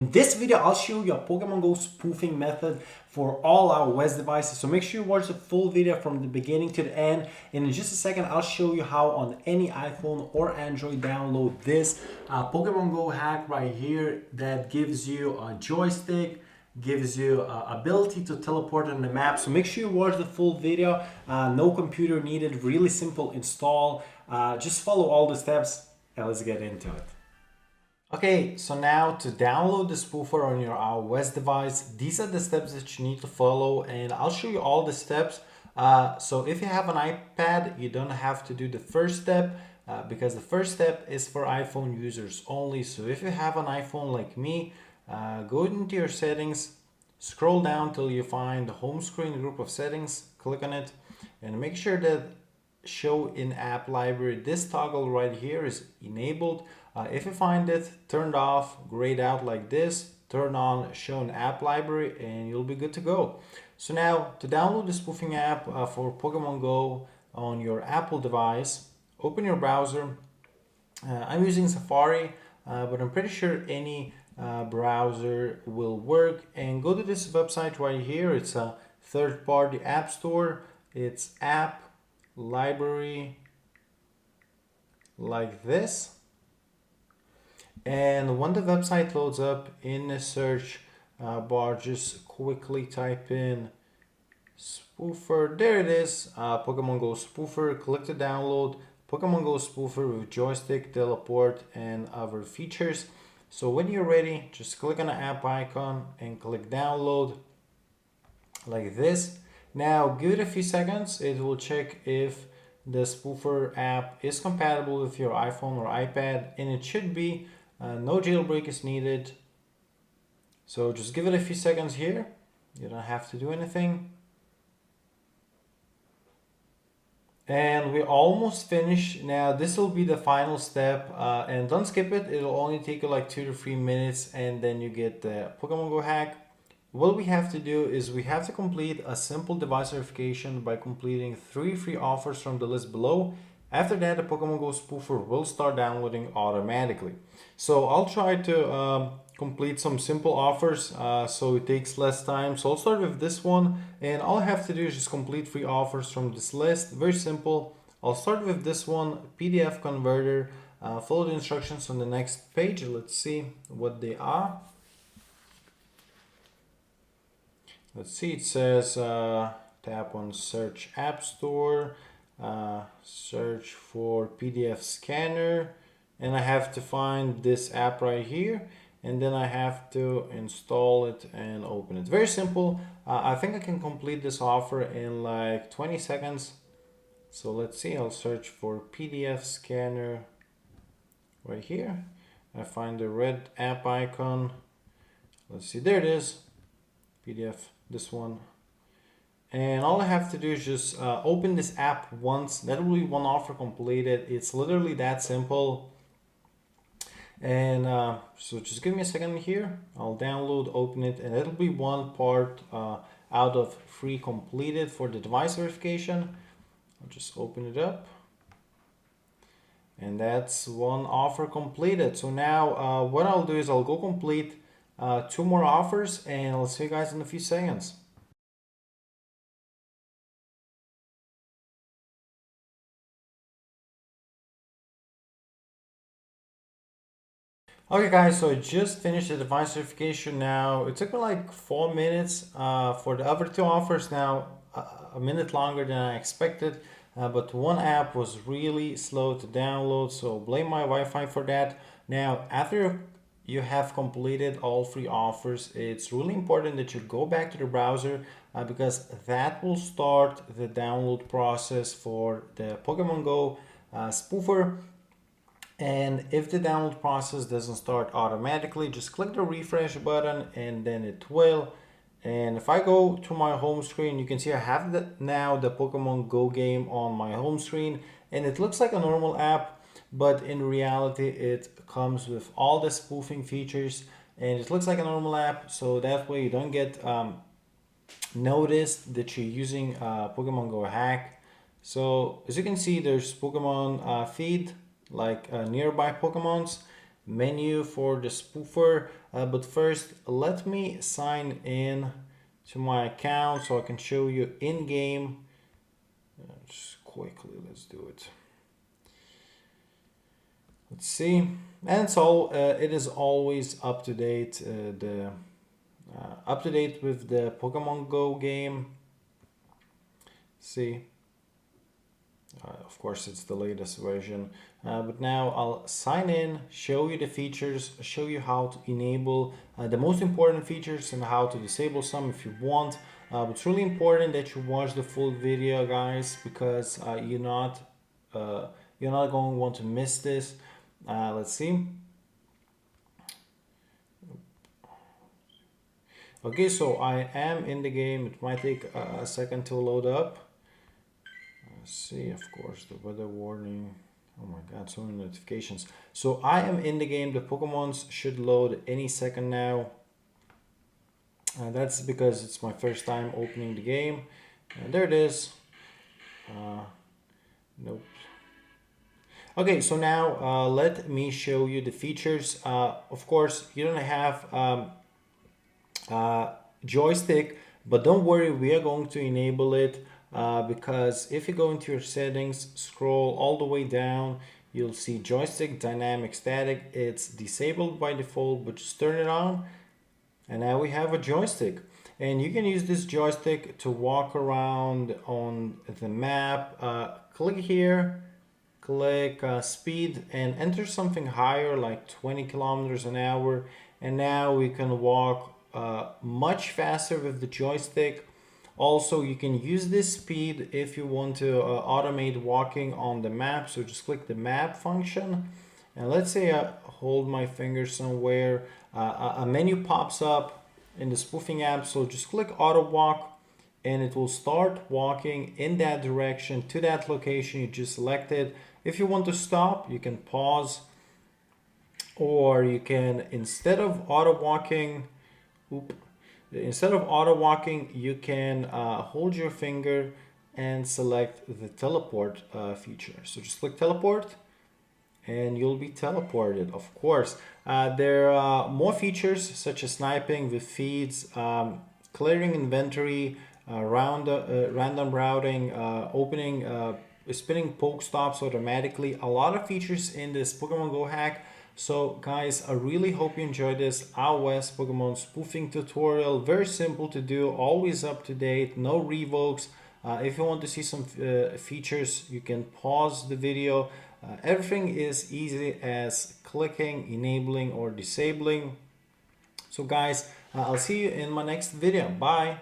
In this video, I'll show you a Pokemon Go spoofing method for all iOS devices. So make sure you watch the full video from the beginning to the end. And in just a second, I'll show you how on any iPhone or Android download this Pokemon Go hack right here that gives you a joystick, gives you ability to teleport on the map. So make sure you watch the full video. No computer needed, really simple install. Just follow all the steps and let's get into it. Okay, so now to download the spoofer on your iOS device, these are the steps that you need to follow, and I'll show you all the steps. So if you have an iPad, you don't have to do the first step because the first step is for iPhone users only. So if you have an iPhone like me, go into your settings, scroll down till you find the home screen group of settings, click on it, and make sure that show in app library, this toggle right here is enabled. If you find it turned off, grayed out like this, turn on show in app library and you'll be good to go. So now to download the spoofing app for Pokemon Go on your Apple device, open your browser. I'm using Safari, but I'm pretty sure any browser will work, and go to this website right here. It's a third-party app store. It's app library like this, and when the website loads up, in the search bar just quickly type in spoofer. There it is, Pokemon Go spoofer. Click to download Pokemon Go spoofer with joystick, teleport, and other features. So when you're ready, just click on the app icon and click download like this. Now give it a few seconds, it will check if the spoofer app is compatible with your iPhone or iPad, and it should be. No jailbreak is needed. So just give it a few seconds here. You don't have to do anything. And we're almost finished. Now this will be the final step, and don't skip it. It'll only take you like 2 to 3 minutes, and then you get the Pokemon Go hack. What we have to do is we have to complete a simple device verification by completing 3 free offers from the list below. After that, the Pokemon Go spoofer will start downloading automatically. So I'll try to complete some simple offers so it takes less time. So I'll start with this one, and all I have to do is just complete 3 offers from this list. Very simple. I'll start with this one, PDF converter. Follow the instructions on the next page. Let's see what they are. Let's see, it says tap on search app store, search for PDF scanner, and I have to find this app right here, and then I have to install it and open it. Very simple. I think I can complete this offer in like 20 seconds. So let's see, I'll search for PDF scanner right here. I find the red app icon. Let's see, there it is, PDF, this one. And all I have to do is just open this app once. That will be one offer completed. It's literally that simple. And so just give me a second here. I'll download, open it, and it'll be one part out of 3 completed for the device verification. I'll just open it up. And that's one offer completed. So now what I'll do is I'll go complete 2 more offers, and I'll see you guys in a few seconds. Okay guys, so I just finished the device verification now. It took me like 4 minutes for the other 2 offers, now a minute longer than I expected. But one app was really slow to download, so blame my Wi-Fi for that. Now, after you have completed all 3 offers, it's really important that you go back to the browser because that will start the download process for the Pokemon Go spoofer. And if the download process doesn't start automatically, just click the refresh button and then it will. And if I go to my home screen, you can see I have now the Pokemon Go game on my home screen, and it looks like a normal app, but in reality it comes with all the spoofing features, and it looks like a normal app, so that way you don't get noticed that you're using Pokemon Go hack. So as you can see, there's Pokemon feed, like nearby Pokemons, menu for the spoofer. but first let me sign in to my account so I can show you in game. Just quickly, let's do it. Let's see, and so it is always up to date. Up to date with the Pokemon Go game. See, of course it's the latest version, but now I'll sign in, show you the features, show you how to enable the most important features and how to disable some if you want. But it's really important that you watch the full video, guys, because you're not going to want to miss this. Let's see. Okay, so I am in the game. It might take a second to load up. Let's see, of course, the weather warning. Oh my god, so many notifications. So I am in the game. The Pokemons should load any second now. That's because it's my first time opening the game. And there it is. Nope. Okay, so now let me show you the features. Of course, you don't have joystick, but don't worry, we are going to enable it because if you go into your settings, scroll all the way down, you'll see joystick dynamic static. It's disabled by default, but just turn it on, and now we have a joystick. And you can use this joystick to walk around on the map. Click here, click speed, and enter something higher like 20 kilometers an hour. And now we can walk much faster with the joystick. Also, you can use this speed if you want to automate walking on the map. So just click the map function, and let's say I hold my finger somewhere, a menu pops up in the Spoofing app. So just click auto walk, and it will start walking in that direction to that location you just selected. If you want to stop, you can pause, or you can, instead of auto walking, you can hold your finger and select the teleport feature. So just click teleport, and you'll be teleported. Of course, there are more features such as sniping with feeds, clearing inventory, random routing, opening, spinning Pokestops automatically. A lot of features in this Pokemon Go hack. So guys, I really hope you enjoyed this iOS Pokemon spoofing tutorial. Very simple to do, always up to date, no revokes. If you want to see some features, you can pause the video. Everything is easy as clicking, enabling or disabling. So guys, I'll see you in my next video. Bye.